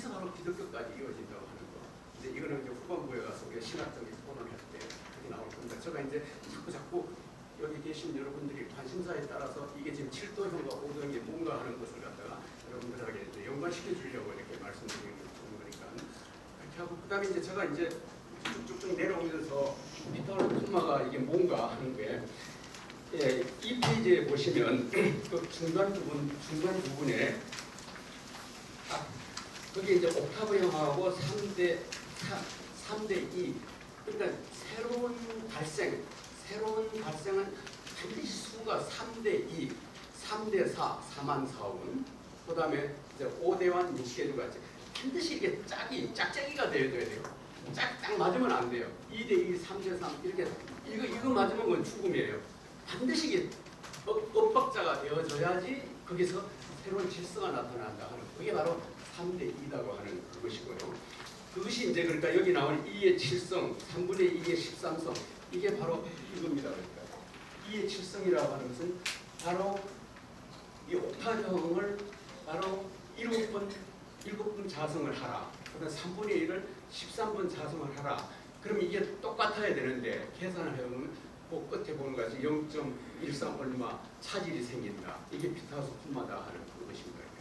거기서 바로 기독교까지 이어진다고 하는 거. 이제 이거는 이제 후반부에 가서 우리가 신학적인 토론을 할 때 그게 나올 겁니다. 제가 이제 자꾸 여기 계신 여러분들이 관심사에 따라서 이게 지금 7도형과 5도형이 뭔가 하는 것을 갖다가 여러분들에게 이제 연관시켜 주려고 이렇게 말씀드리는 거니까 이렇게 하고, 그다음에 이제 제가 이제 쭉쭉 내려오면서 피터 콤마가 이게 뭔가 하는 게, 예, 이 페이지에 보시면 그 중간 부분에 거기 이제 옥타브형하고 3대 2, 그러니까 새로운 발생은 반드시 수가 3대 2, 3대 4, 4만 4운, 그 다음에 이제 5대환 6개주가 반드시 이게 짝짝이가 되어야 돼요. 짝 맞으면 안 돼요. 2대 2, 3대 3 이렇게 이거 맞으면 그건 죽음이에요. 반드시 이게 엇박자가 되어져야지 거기서 새로운 질서가 나타난다 하는, 그게 바로 3대 2라고 하는 그것이고요. 그것이 이제 그러니까 여기 나오는 2의 7성, 3분의 2의 13성, 이게 바로 이겁니다. 그러니까 2의 7성이라고 하는 것은 바로 이 옥타브형을 바로 7번 자성을 하라. 그다음 3분의 1을 13번 자성을 하라. 그럼 이게 똑같아야 되는데 계산을 해보면 그 끝에 보는 것이 0.13 얼마 차질이 생긴다. 이게 피타고라스 콤마다 하는 그것인 거예요.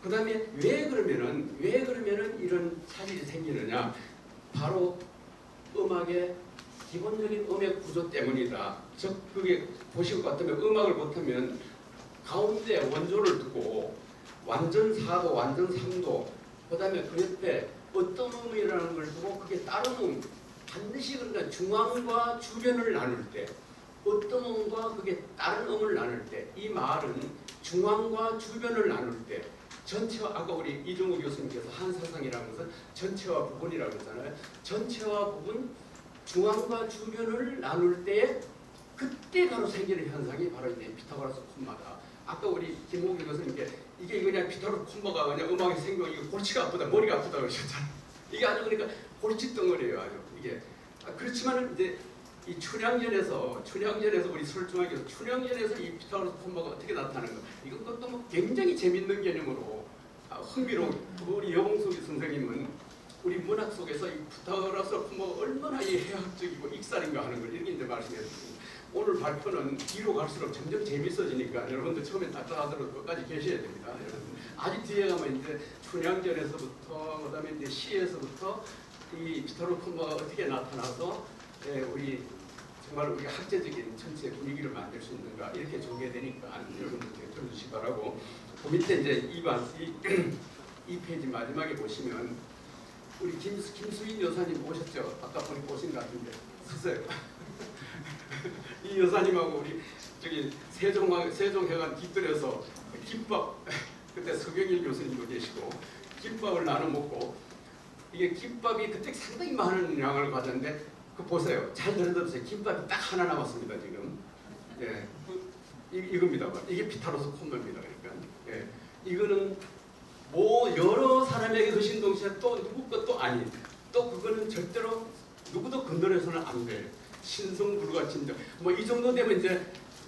그 다음에 왜 그러면은 이런 차질이 생기느냐? 바로 음악의 기본적인 음의 구조 때문이다. 즉 그게 보실 것 같으면 음악을 보면 가운데 원조를 두고 완전 4도, 완전 3도, 그 다음에 그 옆에 어떤 음이라는 걸 두고 그게 다른 음, 반드시 그러니까 중앙과 주변을 나눌 때, 어떤 음과 그게 다른 음을 나눌 때, 이 말은 중앙과 주변을 나눌 때 전체와, 아까 우리 이종우 교수님께서 한사상이라는 것은 전체와 부분이라고 했잖아요. 전체와 부분, 중앙과 주변을 나눌 때 그때 바로 생기는 현상이 바로 이제 피타고라스 콤마다. 아까 우리 김호기 교수님께 이게 그냥 피타고라스 콤마가 그냥 음악이 생기고 이거 골치가 아프다, 머리가 아프다 그러셨잖아요. 이게 아주 그러니까 골치 덩어리예요, 아주 이게. 그렇지만 이제 이 춘향전에서 우리 설중하게 춘향전에서 이 피타고라스 콤마가 어떻게 나타나는 거, 이건 것도 뭐 굉장히 재밌는 개념으로 흥미로운, 우리 여봉석이 선생님은 우리 문학 속에서 이 피타고라스 콤마가 얼마나 이 해학적이고 익살인가 하는 걸 이렇게 이제 말씀해주고, 오늘 발표는 뒤로 갈수록 점점 재밌어지니까 여러분들 처음에 답답하더라도 끝까지 계셔야 됩니다. 여러분. 아직 뒤에 가면 이제 춘향전에서부터 그다음에 이제 시에서부터 이 피타고라스 콤마가 어떻게 나타나서 우리 정말 우리 학제적인 전체 분위기를 만들 수 있는가 이렇게 전개되니까 여러분들 들어주시기 바라고. 그 밑에 이제 이 페이지 마지막에 보시면 우리 김수인 여사님 오셨죠? 아까 보신 것 같은데 서세요. 이 여사님하고 우리 저기 세종회관 뒷뜰에서 김밥, 그때 서경일 교수님도 계시고 김밥을 나눠 먹고, 이게 김밥이 그때 상당히 많은 양을 가졌는데 그 보세요. 잘 들어보세요. 김밥이 딱 하나 남았습니다 지금. 예, 이겁니다. 이게 피타고라스 콤마입니다. 그러니까 예, 이거는 뭐 여러 사람에게 드신 동시에 또 누구 것도 아닌, 또 그거는 절대로 누구도 건드려서는 안 돼. 신성불가침정. 뭐 이 정도 되면 이제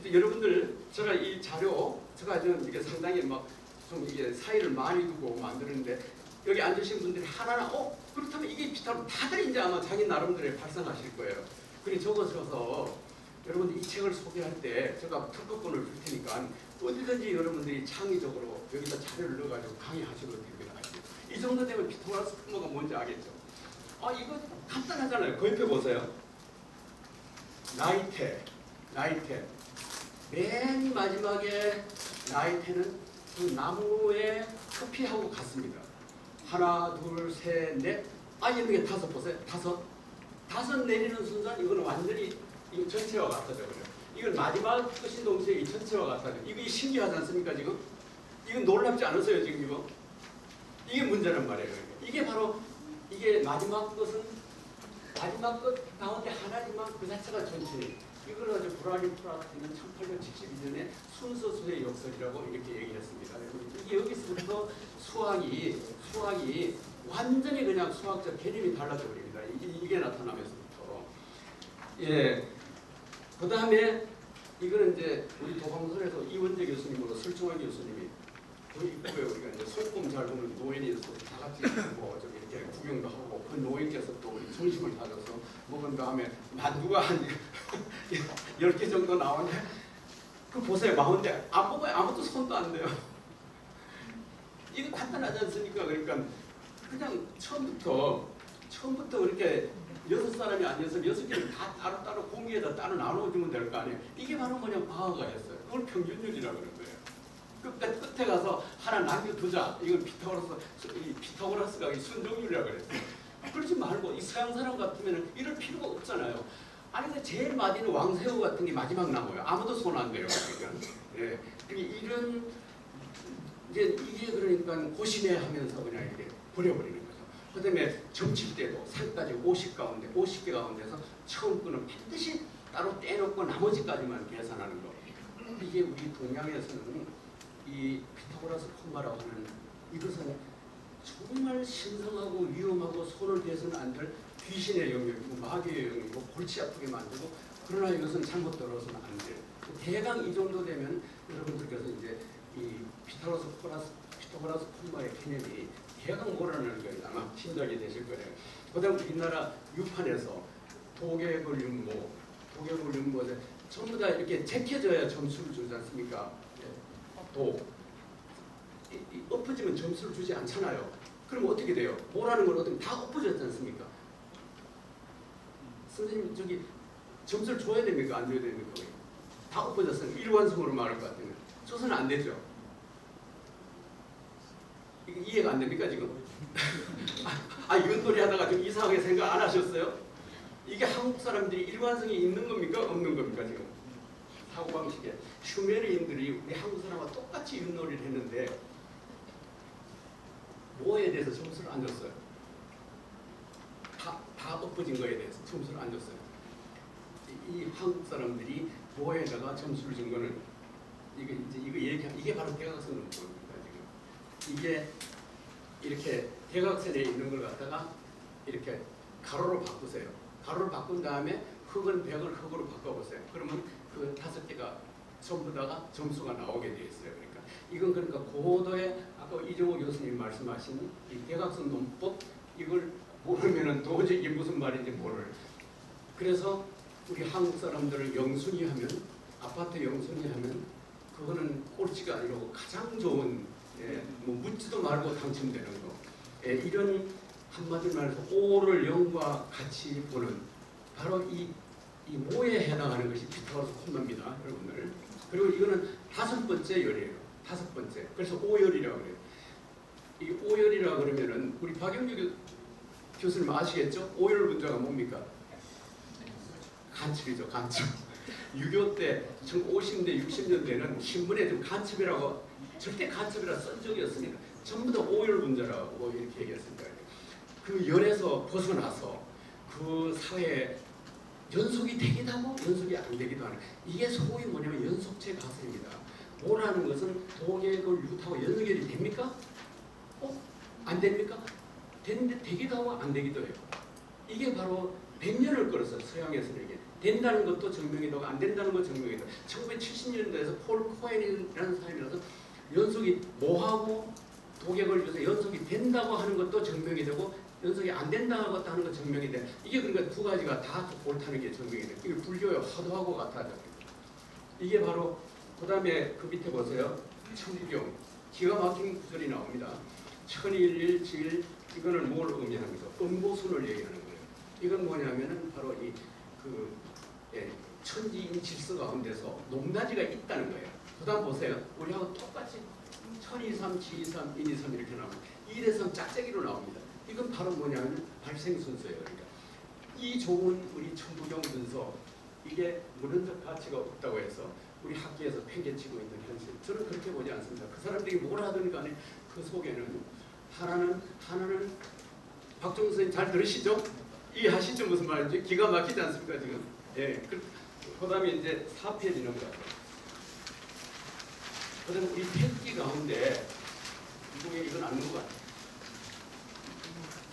여러분들, 제가 이 자료 제가 좀 이게 상당히 막 좀 이게 사이를 많이 두고 만드는데 여기 앉으신 분들이 하나하나 그렇다면 이게 피타고라스, 다들 이제 아마 자기 나름대로 발상하실 거예요. 그래 적어서 여러분들 이 책을 소개할 때 제가 특허권을 줄 테니까 어디든지 여러분들이 창의적으로 여기다 자료를 넣어가지고 강의하셔도 됩니다. 이 정도 되면 피타고라스 콤마가 뭔지 알겠죠? 이거 간단하잖아요. 그 옆에 보세요. 나이테. 맨 마지막에 나이테는 그 나무의 크피하고 같습니다. 하나, 둘, 셋, 넷. 있는 게 다섯 보세요. 다섯 내리는 순간 이거는 완전히 이 전체와 같아져 버려요. 이건 마지막 끝인 동시에 이 전체와 같아져. 이거 신기하지 않습니까 지금? 이건 놀랍지 않으세요 지금 이거? 이게 문제란 말이에요. 이게 바로 이게 마지막 끝은 마지막 끝 가운데 하나지만 그 자체가 전체. 이걸 아주 브라운 프라트는 1872년에 순서수의 역설이라고 이렇게 얘기했습니다. 이게 여기서부터 수학이 완전히 그냥 수학적 개념이 달라져 버립니다. 이게 나타나면서부터. 예. 그 다음에 이거는 이제 우리 도방선에서 이원재 교수님으로 설중환 교수님이 그 입구에 우리가 이제 소금 잘 보는 노인이 다 같이 뭐 저기 이렇게 구경도 하고 그 노인께서 또 우리 점심을 사줘서 먹은 다음에 만두가 한 10개 정도 나오는데 그 보세요. 마흔대 안 먹어요. 아무도 손도 안 대요. 이거 간단하지 않습니까? 그러니까 그냥 처음부터 그렇게 6사람이 앉아서 6개를 다 따로따로 공기에다 따로 나눠주면 될 거 아니에요. 이게 바로 뭐냐 과학가였어요. 그걸 평균율이라고 그러는 거예요. 끝에 가서 하나 남겨두자. 이걸 피타고라스가 순종률이라고 그랬어요. 그러지 말고 이 서양 사람 같으면 이럴 필요가 없잖아요. 아니 근데 제일 마디는 왕새우 같은 게 마지막 남아요. 아무도 손 안 대요. 그러니까. 예. 이런 이게 그러니까 고심해하면서 그냥 이렇게 버려버리는 거죠. 그다음에 점칠 때도 상까지 50개 가운데서 처음 거는 반드시 따로 떼놓고 나머지까지만 계산하는 거. 이게 우리 동양에서는 이 피타고라스 콤마라고 하는 이것은 정말 신성하고 위험하고 손을 대서는 안 될 귀신의 영역이고 마귀의 영역이고 골치 아프게 만들고 그러나 이것은 잘못 들어서는 안 돼요. 대강 이 정도 되면 여러분들께서 이제 이 피타고라스 콤마의 개념이 대강 몰아내는 거예요. 아마 짐작이 되실 거예요. 그다음 우리나라 유판에서 도개굴 윤모 전부 다 이렇게 제껴져야 점수를 주지 않습니까? 엎어지면 점수를 주지 않잖아요. 그럼 어떻게 돼요? 뭐라는 걸 어떻게 다 엎어졌지 않습니까? 선생님 저기 점수를 줘야 됩니까? 안 줘야 됩니까? 다 엎어졌어요. 일관성으로 말할 것 같으면 줘서는 안 되죠. 이게 이해가 안 됩니까 지금? 이것놀이 하다가 좀 이상하게 생각 안 하셨어요? 이게 한국 사람들이 일관성이 있는 겁니까? 없는 겁니까 지금? 사고방식에 슈메르인들이 우리 한국 사람과 똑같이 윷놀이를 했는데 뭐에 대해서 점수를 안 줬어요? 다 엎어진 거에 대해서 점수를 안 줬어요. 이 한국 사람들이 뭐에다가 점수를 준 거는 이게 바로 대각선 논법입니다. 지금 이게 이렇게 대각선에 있는 걸 갖다가 이렇게 가로로 바꾸세요. 가로로 바꾼 다음에 흙은 100을 흙으로 바꿔보세요. 그러면 그 5개가 전부 다가 점수가 나오게 되어 있어요. 그러니까 이건 그러니까 고도의 아까 이정호 교수님 말씀하신 이 대각선 논법 이걸 모르면은 도저히 이게 무슨 말인지 모를. 그래서 우리 한국 사람들을 영순위 하면 아파트 영순위 하면 그거는 꼴찌가 아니고 가장 좋은 뭐 묻지도 말고 당첨되는 거. 이런 한마디로 말해서 5를 0과 같이 보는 바로 이 모에 해당하는 것이 피타고라스 콤마입니다, 여러분들. 그리고 이거는 5번째 열이에요. 5번째. 그래서 5열이라고 그래요. 이 5열이라고 그러면은 우리 박영규 교수님 아시겠죠? 5열 분자가 뭡니까? 간첩이죠, 간첩. 6.25 때, 50대, 60년대는 신문에 좀 간첩이라고 절대 간첩이라 쓴 적이 없습니다. 전부 다 5열 분자라고 이렇게 얘기했습니다. 그 열에서 벗어나서 그 사회에 연속이 되기도 하고 연속이 안 되기도 하는 이게 소위 뭐냐면 연속체 가설입니다. 뭐라는 것은 도개굴 유타고 연결이 됩니까? 안 됩니까? 되는데 되기도 하고 안 되기도 해요. 이게 바로 100년을 끌었어요. 서양에서는 이게 된다는 것도 증명이 되고 안 된다는 것도 증명이 되고 1970년대에서 폴 코엔이라는 사람이라서 연속이 뭐하고 도개굴 유타 연속이 된다고 하는 것도 증명이 되고 연속이 안 된다고 하는 건 증명이 돼. 이게 그러니까 두 가지가 다 옳다는 게 증명이 돼. 이게 불교의 화두하고 같아져. 이게 바로 그 다음에 그 밑에 보세요. 천부경 기가 막힌 구절이 나옵니다. 천일일질 이거는 뭘 의미합니까? 음보순을 얘기하는 거예요. 이건 뭐냐면은 바로 천지인 질서 가운데서 높낮이가 있다는 거예요. 그 다음 보세요. 우리하고 똑같이 천이삼, 지이삼, 인이삼 이렇게 나옵니다. 1에서 짝짝이로 나옵니다. 이건 바로 뭐냐면 발생 순서예요. 그러니까 이 좋은 우리 천부경 문서 이게 문헌적 가치가 없다고 해서 우리 학계에서 팽개치고 있는 현실. 저는 그렇게 보지 않습니다. 그 사람들이 뭘 하든 간에 그 속에는 하나는 박종수 선생님 잘 들으시죠? 이해하시죠? 무슨 말인지 기가 막히지 않습니까 지금? 예. 그 다음에 이제 4페이지 넘어가죠. 그 다음에 우리 태극기 가운데 이건 안 넘어가요.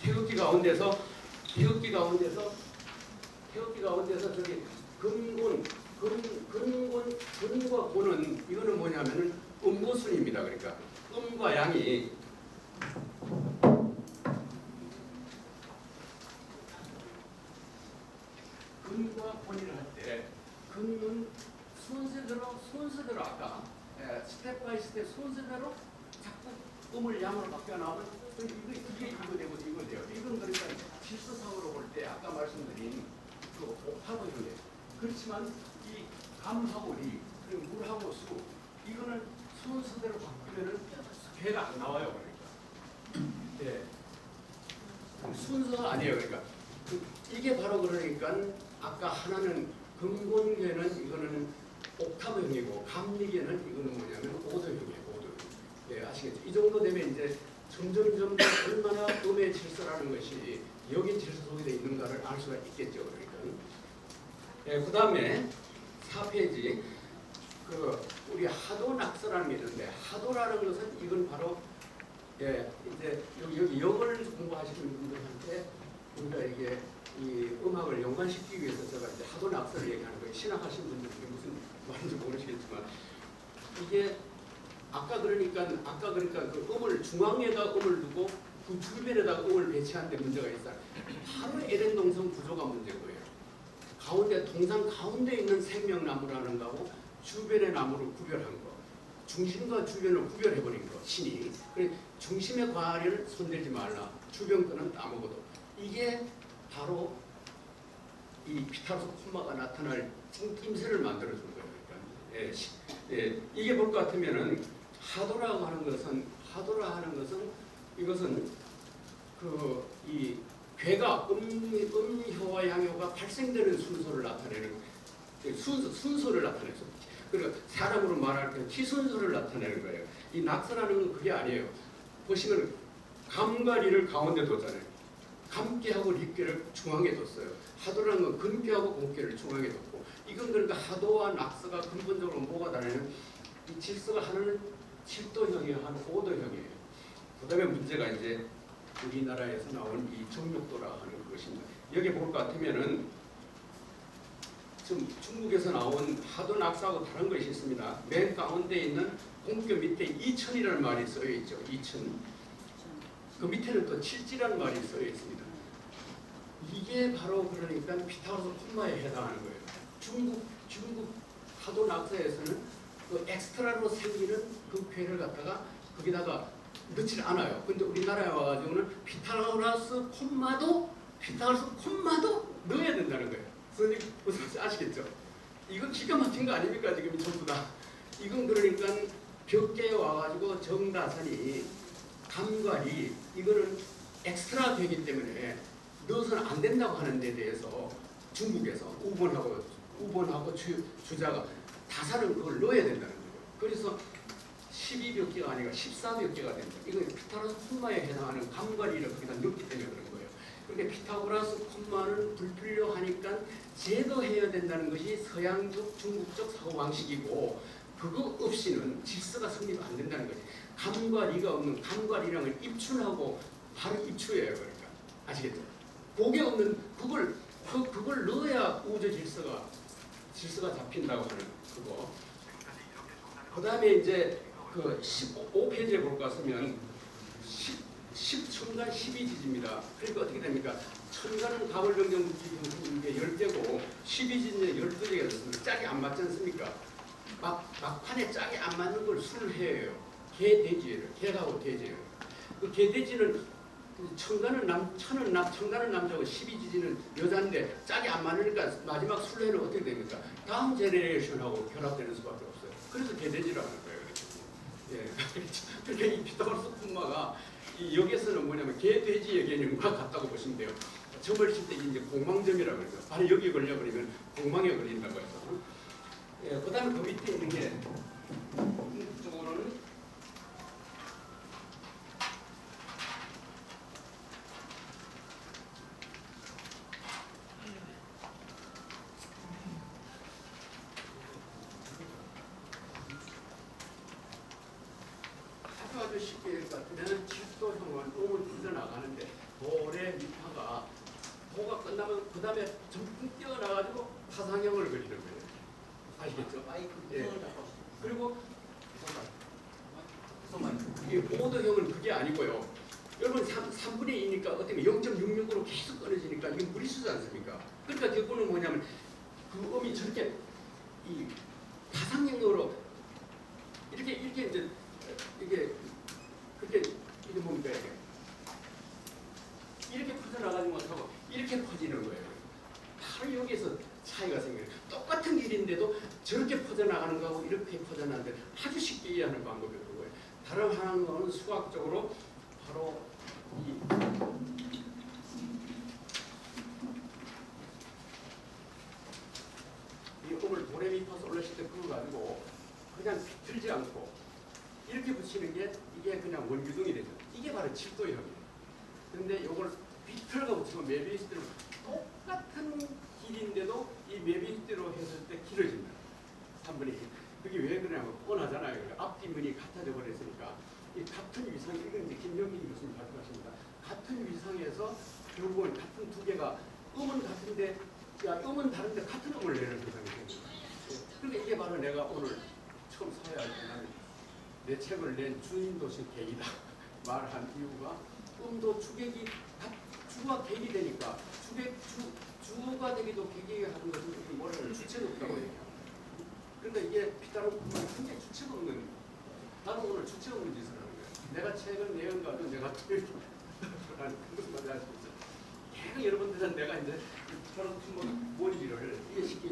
태극기 가운데서 저기 근과 고는 이거는 뭐냐면은 음보순입니다. 그러니까 음과 양이 근과 본이를 할 때 근은 순서대로 아까 스텝 바이 스텝 순서대로 자꾸 음을 양으로 바뀌어 나오면 이게 이거 되고 이거 돼요. 이건 그러니까 질서상으로 볼 때 아까 말씀드린 그 옥타브 형태. 그렇지만 이 감하고 리 그리고 물하고 수 이거는 순서대로 바뀌면은 괴가 안 나와요. 그러니까 예. 순서가 아니에요. 그러니까 이게 바로 그러니까 아까 하나는 근본계는 이거는 옥타브형이고 감리계는 이거는 뭐냐면 오도형이에요. 오도형. 예, 아시겠죠? 이 정도 되면 이제 점점 얼마나 음의 질서라는 것이 여기 질서 속에 있는가를 알 수가 있겠죠. 그러니까. 예, 그 다음에 4페이지 그 우리 하도 낙서라는 게 있는데 하도라는 것은 이건 바로 예, 이제 여기 영어를 공부하시는 분들한테 우리가 이게 이 음악을 연관시키기 위해서 제가 이제 하도 낙서를 얘기하는 거예요. 신학하신 분들이 무슨 말인지 모르시겠지만 이게 아까 그러니까 그 음을 중앙에다 음을 두고 그 주변에다 음을 배치하는 데 문제가 있어요. 바로 에덴 동성 구조가 문제인 거예요. 가운데 동상 가운데 있는 생명나무라는 거하고 주변의 나무를 구별한 거. 중심과 주변을 구별해버린 거, 신이. 그래서 중심의 과를 손대지 말라. 주변 거는 아무것도. 이게 바로 이 피타고라스 콤마가 나타날 im새를 만들어준 거예요. 그러니까 이게 볼 것 같으면은 하도라 하는 것은 이것은 그 이 괴가 음효와 양효가 발생되는 순서를 나타내는 순서를 나타내죠. 그리고 사람으로 말할 때 기순서를 나타내는 거예요. 이 낙서라는 건 그게 아니에요. 보시면 감과 리를 가운데 뒀잖아요. 감기하고 리께를 중앙에 뒀어요. 하도라는 건 근기하고 공기를 중앙에 뒀고 이건 그러니까 하도와 낙서가 근본적으로 뭐가 다르냐면 이 질서가 하나는 7도형이에요. 하나는 5도형이에요. 그 다음에 문제가 이제 우리나라에서 나온 이 정육도라 하는 것입니다. 여기 볼 것 같으면은 지금 중국에서 나온 하도 낙서하고 다른 것이 있습니다. 맨 가운데 있는 공교 밑에 이천이라는 말이 써여 있죠. 이천. 그 밑에는 또 칠지라는 말이 써여 있습니다. 이게 바로 그러니까 피타고라스 콤마에 해당하는 거예요. 중국 하도 낙서에서는 그 엑스트라로 생기는 그 괴를 갖다가 거기다가 넣지 않아요. 근데 우리나라에 와가지고는 피타고라스 콤마도 넣어야 된다는 거예요. 선생님 무슨 말인지 아시겠죠? 이건 기가 막힌 거 아닙니까? 지금 전부 다. 이건 그러니까 벽계에 와가지고 정다선이 감관이 이거는 엑스트라 되기 때문에 넣어서는 안 된다고 하는 데 대해서 중국에서 우본하고 주자가 다사는 그걸 넣어야 된다는 거예요. 그래서 12몇 개가 아니라 14몇 개가 된다. 이건 피타고라스 콤마에 해당하는 감관이를 거기다 넣기 때문에 그런 거예요. 그런데 피타고라스 콤마는 불필요 하니까 제거해야 된다는 것이 서양적, 중국적 사고방식이고 그거 없이는 질서가 성립 안 된다는 거지. 감과 리가 없는 감과 리랑을 입춘하고 바로 입추예요. 그러니까 아시겠죠? 그게 없는 그걸 넣어야 우주 질서가 잡힌다고 하는 그거. 그 다음에 이제 그 15페이지에 볼 것 같으면 10천간 12지지입니다. 그러니까 어떻게 됩니까? 천간은 가을병정물질이 10개고 12지는 12개가 됐습니다. 짝이 안 맞지 않습니까? 막판에 짝이 안 맞는 걸 술해예요. 개돼지예요. 개하고 돼지예요. 그 개돼지는 천간은 남자고 12지지는 여자인데 짝이 안 맞으니까 마지막 술래는 어떻게 됩니까? 다음 제네레이션하고 결합되는 수밖에 없어요. 그래서 개돼지라는 거예요. 예, 그러니까 이 피타고라스 콤마가 여기에서는 뭐냐면 개돼지의 개념과 같다고 보시면 돼요. 점을 칠 때 이제 공망점이라고 그러죠. 바로 여기 걸려버리면 공망에 걸린다고 해서. 예, 그 다음에 그 밑에 있는 게 이쪽으로는 아주 쉽게 일 것 같으면 7도형은 음을 뜯어나가는데 도레 미파가 도가 끝나면 그 다음에 점점 뛰어나가지고 파상형을 그리는 거예요. 아시겠죠? 마이크 예. 구성을 잡고 그리고 이 보도형은 그게 아니고요. 여러분 3분의 2니까 어떻게 0.66으로 계속 끊어지니까 이게 무리수지 않습니까? 그러니까 결국은 뭐냐면 그 음이 저렇게 이 가상력으로 이렇게 이제 이게 그렇게 이게 뭡니까 이렇게 퍼져나가지 못하고 이렇게 퍼지는 거예요. 바로 여기에서 차이가 생겨요. 똑같은 길인데도 저렇게 퍼져나가는 거하고 이렇게 퍼져나가는데 아주 쉽게 이해하는 방법이 그거예요. 다른 하나는 수학적으로 바로 이 음을 도레미파솔라시 때 그거 가지고 그냥 비틀지 않고 이렇게 붙이는 게 이게 그냥 원규동이 되죠. 이게 바로 7도형이에요. 근데 이걸 비틀어가 붙이면 메비우스대로 똑같은 길인데도 이 메비우스대로 했을 때 길어집니다. 3분의 1. 그게 왜 그러냐면 뻔하잖아요. 앞뒤면이 같아져 버렸으니까 이 같은 위상, 이건 이제 김영민 교수님 발표하십니다. 같은 위상에서 결국은 같은 두 개가 음은 같은데 음은 다른데 같은 음을 내는 세상이 됩니다. 그러니까 이게 바로 내가 오늘 처음 사회할 때는 내 책을 낸 주인도식 계기다 말한 이유가 음도 주객이 주가 계기 되니까 주가 되기도 계기 하는 것은 뭐라는 주체가 없다고 얘기해요. 그러니까 이게 피타고라스는 굉장히 주체가 없는, 나는 오늘 주체가 없는 짓을 하는 거예요. 내가 책을 내용가도 내가 그것만 알 수 있어요. 계속 여러분들은 내가 이제 저런 원리를 이게 쉽게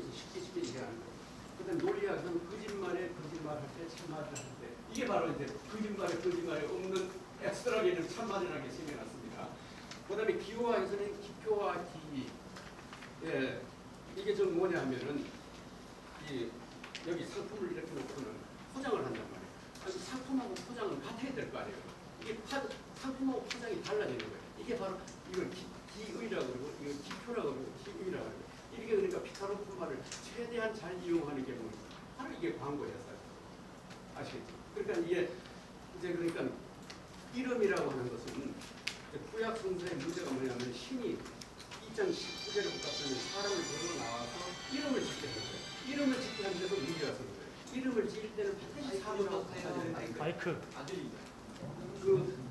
얘기하는 거예요. 그다음 논리학은 거짓말에 거짓말할 때 참말을 할 때, 이게 바로 이제 거짓말에 없는 엑스트라게는 참말이라는 게 생겨났습니다. 그다음에 기호화에서는 기표와 기이, 예, 이게 좀 뭐냐 하면은 여기 상품을 이렇게 놓고는 포장을 한단 말이에요. 아니, 상품하고 포장은 같아야 될 거 아니에요. 이게 상품하고 포장이 달라지는 거예요. 이게 바로 이걸 기의라고 그러고 이걸 기표라고 그러고 기의라고 그러고, 이게 그러니까 피카로 품말을 최대한 잘 이용하는 게 뭡니까? 바로 이게 광고였어요. 아시겠죠? 그러니까 이게 이제 그러니까 이름이라고 하는 것은 구약 성서의 문제가 뭐냐면 신이 2장 19절에 보면 사람을 데리고 나와서 이름을 짓게 하는 거예요. 이름을 짓게 하는 데서 문제가 생겨요. 이름을 지을 때는 반드시 사람하고 같아야 된다니까요. 마이크.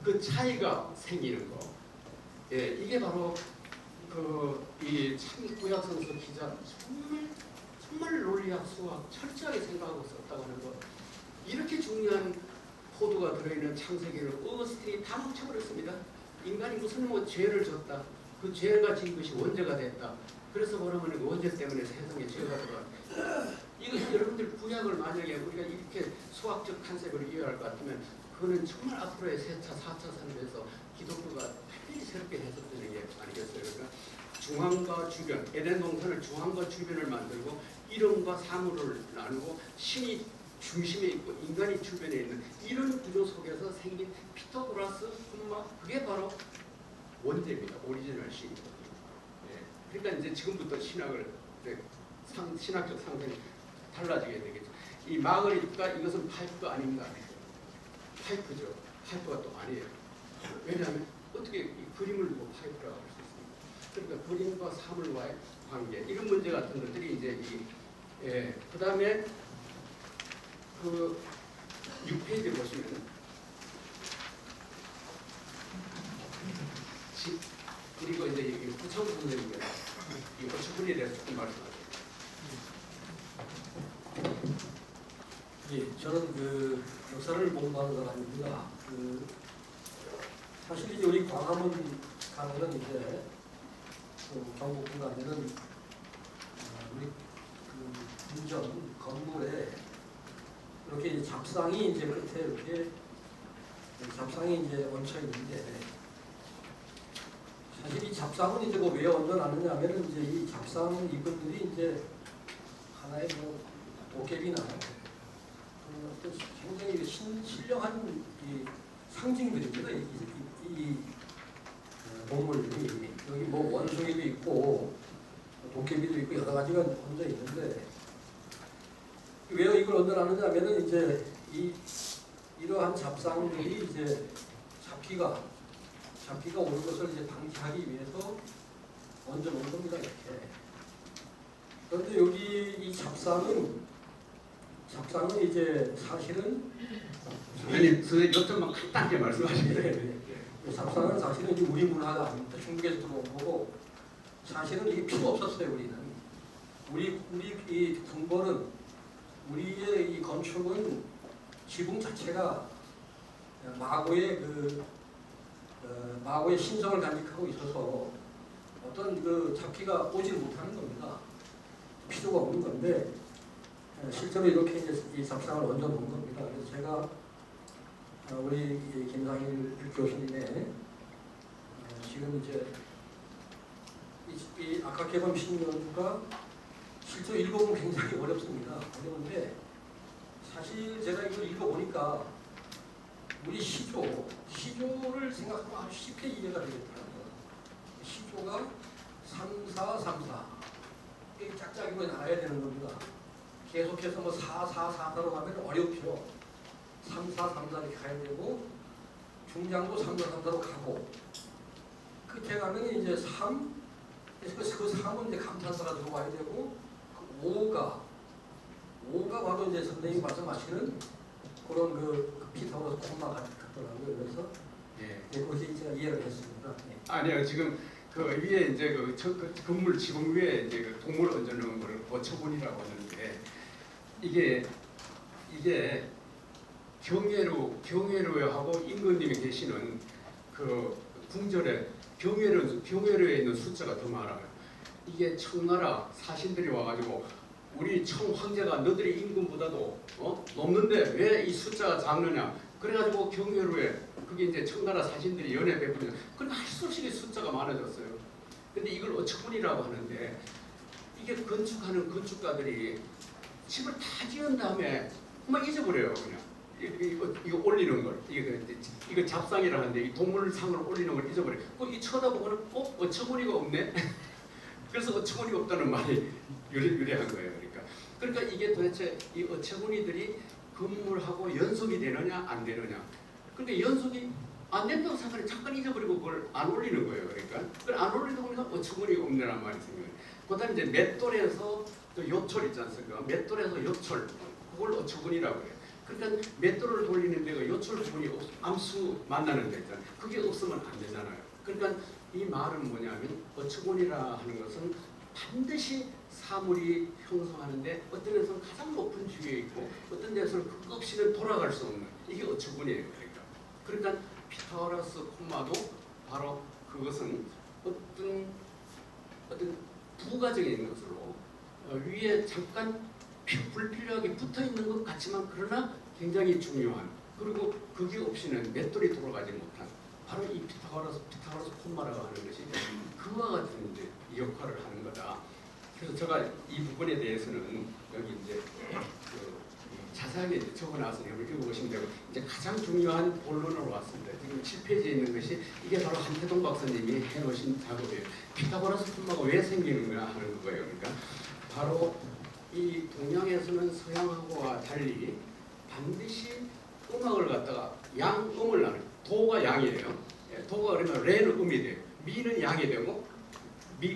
그 차이가 생기는 거. 예, 이게 바로 이 참 구약성서 기자 정말 논리학 수학 철저하게 생각하고 썼다고 하는 거. 이렇게 중요한 코드가 들어있는 창세기를 어스틴이 다 멈춰버렸습니다. 인간이 무슨 뭐 죄를 졌다. 그 죄가 지은 것이 원죄가 됐다. 그래서 뭐라면 원죄 때문에 세상에 죄가 들어왔다. 이거 여러분들 구약을 만약에 우리가 이렇게 수학적 컨셉으로 이해할 것 같으면 그거는 정말 앞으로의 3차, 4차 산업에서 기독교가 특별히 새롭게 해석되는 게 아니겠어요. 그러니까 중앙과 주변, 에덴 동산을 중앙과 주변을 만들고 이름과 사물을 나누고 신이 중심에 있고 인간이 주변에 있는 이런 구조 속에서 생긴 피타고라스 분마, 그게 바로 원죄입니다. 오리지널 신이거든요. 예. 그러니까 이제 지금부터 신학을 신학적 상태는 달라지게 되겠죠. 이 마그리트가 이것은 파이프가 아닙니다. 파이프죠. 파이프가 또 아니에요. 왜냐하면 어떻게 이 그림을 두고 파이프라고 할 수 있습니까? 그러니까 그림과 사물과의 관계, 이런 문제 같은 것들이 이제 그 다음에 그 6페이지 보시면 그리고 이제 구창수 선생님께서 이 어처분에 대해서 조금 말씀하세요. 예, 저는 그 역사를 공부하는 사람입니다. 사실 이제 우리 광화문 강의는 이제 경북 강의는 우리 궁전 건물에 이렇게 이제 잡상이 이제 끝에 이렇게 잡상이 이제 얹혀 있는데, 사실 이 잡상은 이제 왜 얹어놨느냐면은 이제 이 잡상 이분들이 이제 하나의 뭐 도깨비나 어떤 굉장히 신령한 이 상징들입니다. 이 동물들이 여기 뭐 원숭이도 있고 도깨비도 있고 여러 가지가 얹어 있는데, 왜 이걸 얹어놨느냐면은 이제 이러한 잡상들이 이제 잡기가 오는 것을 이제 방지하기 위해서 얹어놓은 겁니다. 이렇게. 그런데 여기 이 잡상은 작사는 이제 사실은 선생님 요점만 간단하게 말씀하시면 작사는 사실은 이제 우리 문화가 아닙니다. 중국에서 들어온 거고 사실은 이게 필요 없었어요. 우리 이 궁궐은 우리의 이 건축은 지붕 자체가 마고의 신성을 간직하고 있어서 어떤 그 잡기가 오지 못하는 겁니다. 필요가 없는 건데 실제로 이렇게 이제 이 잡상을 얹어 놓은 겁니다. 그래서 제가 우리 김상일 교수님의 지금 이제 이 악학개범 신년가 실제로 읽어보면 굉장히 어렵습니다. 어려운데 사실 제가 이걸 읽어보니까 우리 시조를 생각하면 아주 쉽게 이해가 되겠더라고요. 시조가 3, 4, 3, 4 이렇게 짝짝이로 나눠야 되는 겁니다. 계속해서 뭐 4, 4, 4로 가면 어렵죠. 3, 4, 3, 4 이렇게 가야 되고 중장도 3, 4, 3, 4로 가고 끝에 가면 이제 3 그 3은 이제 감탄사가 들어와야 되고 그 5가 바로 이제 선생님 말씀하시는 그런 그 피타고라스 콤마 같더라고요. 그래서 그렇게 제가 이해를 했습니다. 아니요, 지금 그 위에 이제 그 건물 지붕 위에 이제 그 동물 얹어놓은 거를 어처구니라고 하는데 이게 경회로하고 임금님이 계시는 그 궁전에 경회로에 있는 숫자가 더 많아요. 이게 청나라 사신들이 와가지고 우리 청 황제가 너들이 임금보다도 높는데 왜 이 숫자가 작느냐? 그래가지고 경회로에 그게 이제 청나라 사신들이 연애 베푸는 그러니까 할 수 없이 숫자가 많아졌어요. 근데 이걸 어처구니라고 하는데 이게 건축하는 건축가들이 집을 다 지은 다음에 막 잊어버려요 그냥. 이거 올리는 걸 이거 잡상이라 하는데 이 동물상을 올리는 걸 잊어버려. 이 쳐다보고는 어처구니가 없네. 그래서 어처구니가 없다는 말이 유래한 거예요. 그러니까 이게 도대체 이 어처구니들이 건물하고 연속이 되느냐 안 되느냐. 그러니까 연속이 안 된다고 생각하면 잠깐 잊어버리고 그걸 안 올리는 거예요. 그러니까 그걸 안 올리다 보니까 어처구니가 없느란 말이 생겨요. 그다음에 이제 맷돌에서 또 요철 있지 않습니까? 맷돌에서 요철 그걸 어처구니라고 해요. 그러니까 맷돌을 돌리는 데가 요철 부분이 암수 만나는 데 있잖아요. 그게 없으면 안 되잖아요. 그러니까 이 말은 뭐냐면 어처구니라 하는 것은 반드시 사물이 형성하는데 어떤 데서는 가장 높은 주위에 있고 어떤 데서는 그거 없이는 돌아갈 수 없는 이게 어처구니예요. 그러니까 피타고라스 콤마도 바로 그것은 어떤 부가적인 것으로 위에 잠깐 불필요하게 붙어 있는 것 같지만 그러나 굉장히 중요한 그리고 그게 없이는 맷돌이 돌아가지 못한 바로 이 피타고라스 콤마라고 하는 것이 그와 같은 이제 역할을 하는 거다. 그래서 제가 이 부분에 대해서는 여기 이제 자세하게 적어놔서 읽어보시면 되고 이제 가장 중요한 본론으로 왔습니다. 지금 7페이지에 있는 것이 이게 바로 한태동 박사님이 해놓으신 작업이에요. 피타고라스 콤마가 왜 생기는가 하는 거예요. 그러니까 바로 이 동양에서는 서양하고와 달리 반드시 음악을 갖다가 양음을 나눠요. 도가 양이에요. 도가 그러면 레는 음이 돼요. 미는 양이 되고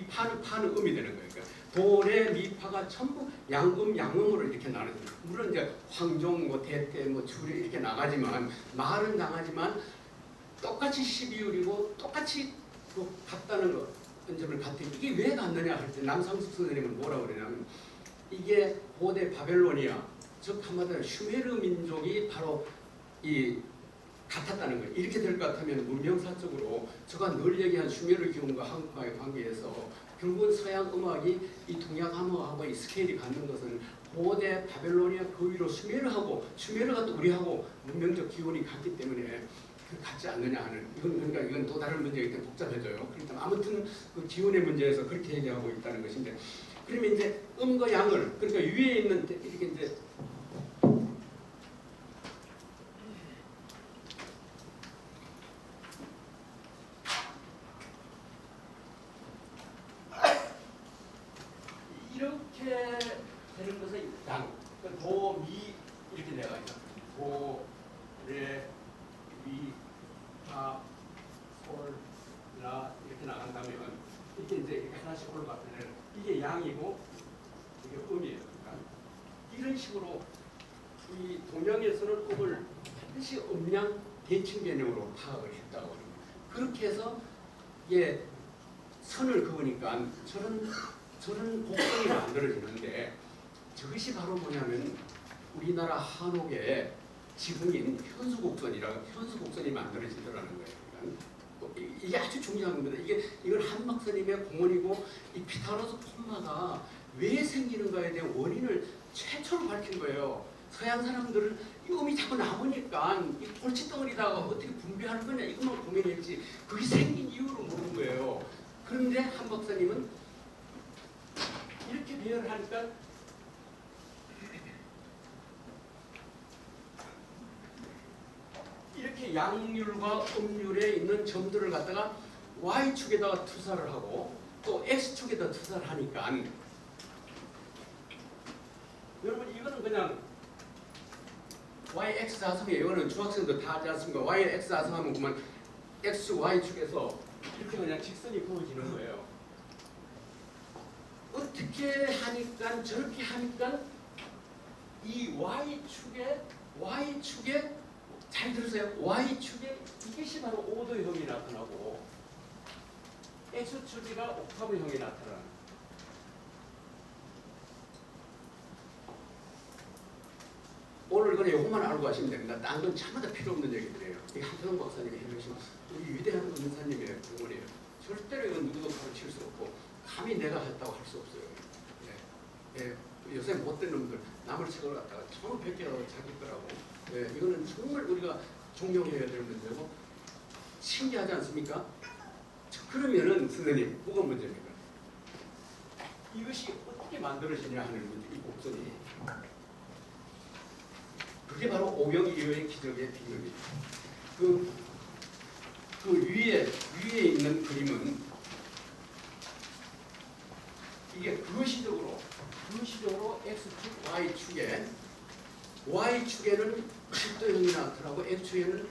파는 음이 되는 거예요. 그러니까 도, 레, 미, 파가 전부 양음으로 이렇게 나눠집니다. 물론 이제 황종, 대대, 주리 이렇게 나가지만 말은 나가지만 똑같이 12율이고 똑같이 같다는 거 점을 같은 이게 왜 같느냐 할 때 남상숙 선생님은 뭐라고 그러냐면 이게 고대 바벨로니아 즉 한마디로 슈메르 민족이 바로 이 같았다는 거예요. 이렇게 될 것 같으면 문명사적으로 제가 늘 얘기한 슈메르 기원과 한국과의 관계에서 결국은 서양 음악이 이 동양 음악하고의 스케일이 같는 것은 고대 바벨로니아 그 위로 슈메르가 또 우리하고 문명적 기원이 같기 때문에 같지 않느냐 하는 이건 또 다른 문제이기 때문에 복잡해져요. 그러니까 아무튼 그 기원의 문제에서 그렇게 얘기하고 있다는 것인데 그러면 이제 음과 양을 그러니까 위에 있는 이렇게 이제 이렇게 되는 것은 양, 도, 미 이렇게 내가 있다. 도, 레, 미, 파, 솔, 라 이렇게 나간다면 이게 이제 이렇게 하나씩 올라가면 이게 양이고 이게 음이에요. 그러니까 이런 식으로 이 동양에서는 음을 반드시 음량 대칭 개념으로 파악을 했다고 합니다. 그렇게 해서 예, 선을 그으니까 저런 곡선이 만들어지는데 저것이 바로 뭐냐면 우리나라 한옥의 지붕인 현수곡선이 만들어지더라는 거예요. 그러니까 이게 아주 중요한 겁니다. 이건 한박사님의 공헌이고 이 피타고라스 콤마가 왜 생기는가에 대한 원인을 최초로 밝힌 거예요. 서양 사람들은 이 음이 자꾸 남으니까 이 골칫덩어리다가 어떻게 분배하는 거냐 이것만 고민했지 그게 생긴 이유를 모르는 거예요. 그런데 한 박사님은 이렇게 배열을 하니까 이렇게 양률과 음률에 있는 점들을 갖다가 Y축에다가 투사를 하고 또 X축에다 투사를 하니까 여러분 이거는 그냥 YX 자성이에요. 이거는 중학생도 다 하지 않습니까? YX 자성하면 그만 X축, Y축에서 이렇게 그냥 직선이 그어지는 거예요. 어떻게 하니까 저렇게 하니까 이 Y축에 잘 들으세요. Y축에 이것이 바로 오도형이 나타나고 X축이가 옥타브형이 나타나는 오늘 그냥 이것만 알고 가시면 됩니다. 딴 건 차마다 필요 없는 얘기들이에요. 이 한태동 박사님이 해주신 우리 위대한 은사님의 경험이에요. 절대로 이건 누구도 가르칠 수 없고 감히 내가 했다고 할 수 없어요. 예. 예. 요새 못된 놈들 남을 책을 갖다가 처음 뵙게라도 자기 거라고. 예. 이거는 정말 우리가 존경해야 될 문제고 신기하지 않습니까? 그러면은 선생님 뭐가 문제입니까? 이것이 어떻게 만들어지냐 하는 문제, 이 곡선이. 그게 바로 오병이어의 기적의 비밀입니다. 그 위에 있는 그림은 이게 그시적으로 X축, Y축에는 십도형이 나타나고 X축에는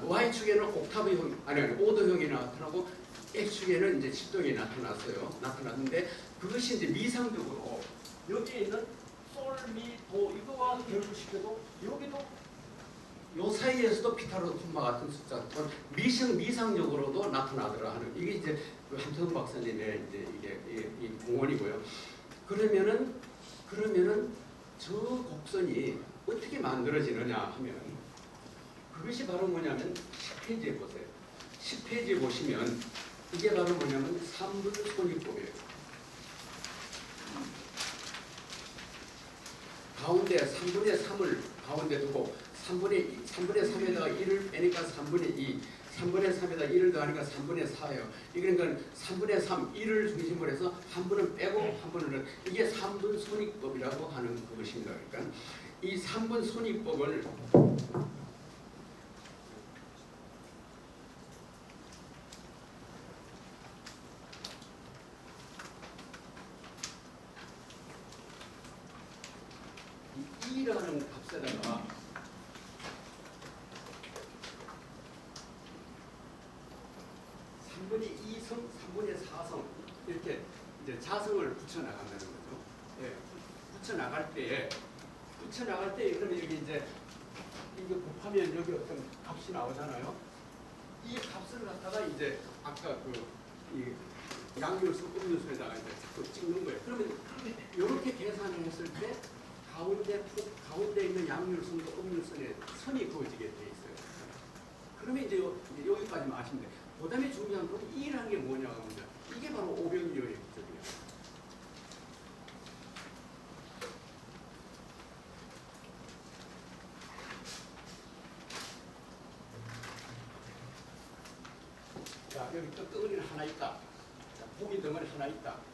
Y축에는 옥타브형 아니 오도형이 나타나고 X축에는 이제 십도형이 나타났는데 그것이 이제 미상적으로 여기에 있는 솔, 미, 도 이거와 결부시켜도 여기도 요 사이에서도 피타고라스 콤마 같은 숫자 미상적으로도 나타나더라 하는 이게 이제 그 한태동 박사님의 이제 이게 이 공헌이고요. 그러면은 저 곡선이 어떻게 만들어지느냐 하면 그것이 바로 뭐냐면 10페이지에 보세요. 10페이지에 보시면 이게 바로 뭐냐면 3분 손익법이에요. 가운데 3분의 3을 가운데 두고 3분의 3에다가 1을 빼니까 3분의 2, 3분의 3에다 1을 더하니까 3분의 4예요. 그러니까 3분의 3, 1을 중심으로 해서 한 분은 빼고 한 분은 이게 3분 손익법이라고 하는 그것입니다. 그러니까 이 3분 손익법을 E라는 값에다가 3분의 2성, 3분의 4성 이렇게 이제 자성을 붙여나간다는 거죠. 예, 붙여나갈 때 그러면 여기 이제 이거 곱하면 여기 어떤 값이 나오잖아요. 이 값을 갖다가 이제 아까 이 양률수, 음률수에다가 이제 자꾸 찍는 거예요. 그러면 이렇게 계산을 했을 때 가운데 있는 양률선과 음률선에 선이 그어지게 돼 있어요. 그러면 이제 여기까지만 아시면 돼요. 그다음에 중요한 건 E라는 게 뭐냐고 합니다. 이게 바로 오병이어의 기적이에요. 자, 여기 또 덩어리는 하나 있다. 자, 보기 덩어리 하나 있다.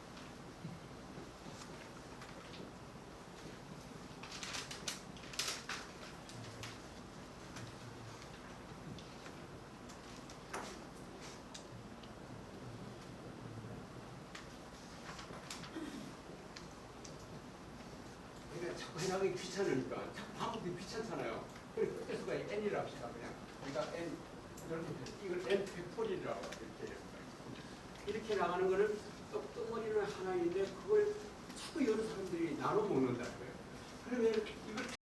자꾸 해나가기 귀찮으니까 자꾸 바꾸기 귀찮잖아요. 그래서 끝에서가 n이라 합시다. 그냥 그러니까 n 이걸 n 팩토리라고 이렇게 나가는 거는 덩어리는 하나인데 그걸 자꾸 여러 사람들이 나눠 먹는다는 거예요. 그러면 이걸